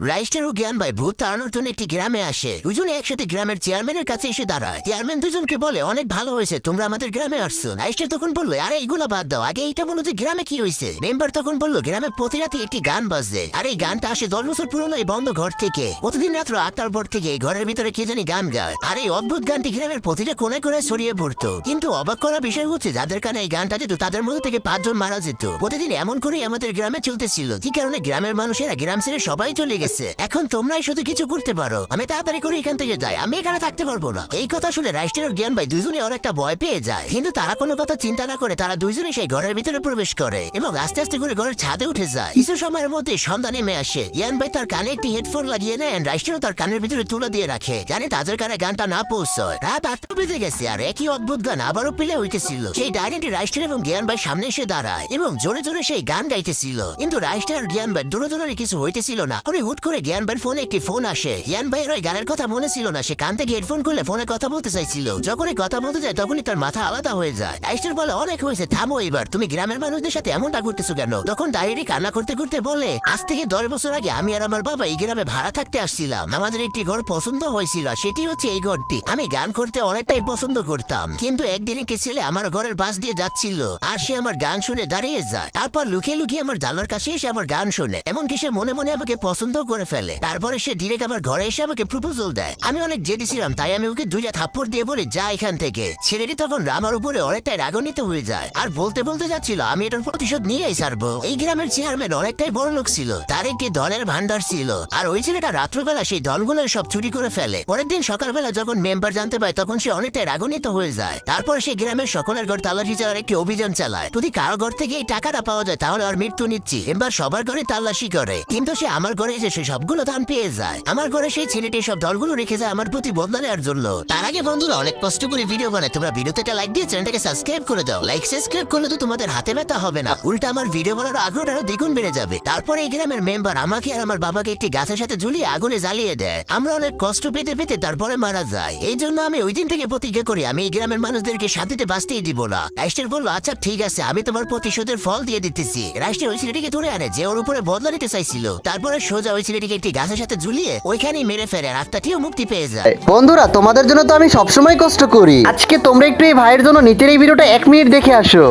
রাইস্টার ও জ্ঞান ভাই ভূত তাড়ানোর জন্য একটি গ্রামে আসে। দুজনে একসাথে গ্রামের চেয়ারম্যানের কাছে এসে দাঁড়ায়। চেয়ারম্যান দুজনকে বলে, অনেক ভালো হয়েছে তোমরা আমাদের গ্রামে আসছো। রাইস্টার তখন বললো, আরে এইগুলা বাদ দাও, আগে এইটা বলো যে গ্রামে কি হয়েছে। মেম্বার তখন বললো, গ্রামে প্রতি রাতে একটি গান বাজে, আর এই গানটা আসে 10 বছর পুরনো এই বন্ধ ঘর থেকে। প্রতিদিন রাত্র 8টার পর থেকে এই ঘরের ভিতরে কে জানি গান গায়, আর এই অদ্ভুত গানটি গ্রামের প্রতিটা কোণে কোণে ছড়িয়ে পড়তো। কিন্তু অবাক করা বিষয় হচ্ছে, যাদের কানে এই গানটা যেত তাদের মধ্যে থেকে 5 জন মারা যেত। প্রতিদিন এমন করেই আমাদের গ্রামে চলতেছিল, কি কারণে গ্রামের মানুষেরা গ্রাম ছেড়ে সবাই চলে গেছে। এখন তোমরাই শুধু কিছু করতে পারো, আমি তাড়াতাড়ি করে এখান থেকে যাই, আমি এখানে থাকতে পারবো না। এই কথা শুনে রাইস্টার ও জ্ঞান ভাই দুজনে অনেকটা ভয় পেয়ে যায়, কিন্তু তারা কোনো কথা চিন্তা না করে তারা দুইজনে সেই ঘরের ভিতরে প্রবেশ করে এবং আস্তে আস্তে করে ঘরের ছাদে উঠে যায়। কিছু সময়ের মধ্যে সন্ধ্যা নেমে আসে। জ্ঞান ভাই তার কানে একটি হেডফোন লাগিয়ে নেয়, রাইস্টারও তার কানের ভিতরে তুলে দিয়ে রাখে, জানে তাদের কানে গানটা না পৌঁছয়। রাত 8টা বেজে গেছে, আর একই অদ্ভুত গান আবারও প্লে হইতেছিল। সেই ডাইনিটি রাইস্টার এবং জ্ঞান ভাই সামনে এসে দাঁড়ায় এবং জোরে জোরে সেই গান গাইতেছিল, কিন্তু রাইস্টার আর জ্ঞান ভাই দূরে কিছু হইতেছিল না। হুট করে জ্ঞান ভাইয়ের ফোনে একটি ফোন আসে। জ্ঞান ভাইয়ের ওই গানের কথা মনে ছিল না, সে কান থেকে হেডফোন খুলে ফোনে কথা বলতে চাইছিল। যখনই কথা বলতে যায় তখনই তার মাথা আলাদা হয়ে যায়। রাইস্টার বলে, অনেক হয়েছে, থামো এবার, তুমি গ্রামের মানুষদের সাথে এমনটা করতেছো কেন? তখন ডায়েরি কান্না করতে করতে বলে, আজ থেকে 10 বছর আগে আমি আর আমার বাবা এই গ্রামে ভাড়া থাকতে আসছিলাম। আমাদের একটি ঘর পছন্দ হয়েছিল, সেটি হচ্ছে এই ঘরটি। আমি গান করতে অনেকটাই পছন্দ করতাম, কিন্তু একদিন একটি ছেলে আমার ঘরের পাশ দিয়ে যাচ্ছিল, আর সে আমার গান শুনে দাঁড়িয়ে যায়। তারপর লুকিয়ে লুকিয়ে আমার জানলার কাছে এসে আমার গান শুনে, এমনকি সে মনে মনে আমাকে পছন্দ করে ফেলে। তারপরে সে ডিরেক্ট আমার ঘরে এসে আমাকে প্রপোজাল দেয়। আমি অনেক জেদি ছিলাম, তাই আমি ওকে 2টা থাপ্পড় দিয়ে বলি, যা এখান থেকে। ছেলেটি তখন আমার উপরে অনেকটাই রাগান্বিত হয়ে যায়, আর বলতে বলতে যাচ্ছিল, আমি এটার প্রতিশোধ নিয়েই ছাড়বো। এই গ্রামের চেয়ারম্যান অনেকটাই বড় লোক ছিল, তার একটি দলের ভান্ডার ছিল, আর ওই ছেলেটা রাত্রবেলা সেই দলগুলোর সব চুরি করে ফেলে। পরের দিন সকালবেলা যখন মেম্বার জানতে পায়, তখন সে অনেকটাই রাগান্বিত হয়ে যায়। তারপর সে গ্রামের সকলের ঘর তালাশি চালার একটি অভিযান চালায়। যদি কারো ঘর থেকে এই টাকাটা পাওয়া যায় তাহলে আর মৃত্যু নিচ্ছি। মেম্বার সবার ঘরে তালাশি করে, কিন্তু সে আমার ঘরে এসে সে সবগুলো দান পেয়ে যায়। আমার ঘরে সেই ছেলেটি সব দলগুলো রেখে যায় আমার প্রতি বদলা নেওয়ার জন্য। তার আগে বন্ধুরা, অনেক কষ্ট করে ভিডিও বানায়, তোমরা ভিডিওতে একটা লাইক দিয়ে চ্যানেলটাকে সাবস্ক্রাইব করে দাও। লাইক সাবস্ক্রাইব করলে তো তোমাদের হাতে ব্যথা হবে না, উল্টা আমার ভিডিও বানানোর আগ্রহটা আরো দ্বিগুণ বেড়ে যাবে। তারপরে এই গ্রামের মেম্বার আমাকে আর আমার বাবাকে একটি গাছের সাথে ঝুলিয়ে আগুনে জ্বালিয়ে দেয়। আমরা অনেক কষ্ট পেতে পেতে তারপরে মারা যায়। এই জন্য আমি ওই দিন থেকে প্রতিজ্ঞা করি, আমি এই গ্রামের মানুষদেরকে শান্তিতে বাঁচতেই দিব না। রাইস্টার বললো, আচ্ছা ঠিক আছে, আমি তোমার প্রতিশোধের ফল দিয়ে দিতেছি। রাইস্টার ওই ছেলেটিকে ধরে আনে যে ওর উপরে বদলা নিতে চাইছিল। তারপরে সোজা ওই ছেলেটিকে একটি গাছের সাথে ঝুলিয়ে ওইখানেই মেরে ফেলে, আর আত্মাটিও মুক্তি পেয়ে যায়। বন্ধুরা, তোমাদের জন্য তো আমি সবসময় কষ্ট করি, আজকে তোমরা একটু এই ভাইয়ের জন্য নিচের এই ভিডিওটা 1 মিনিট দেখে আসো।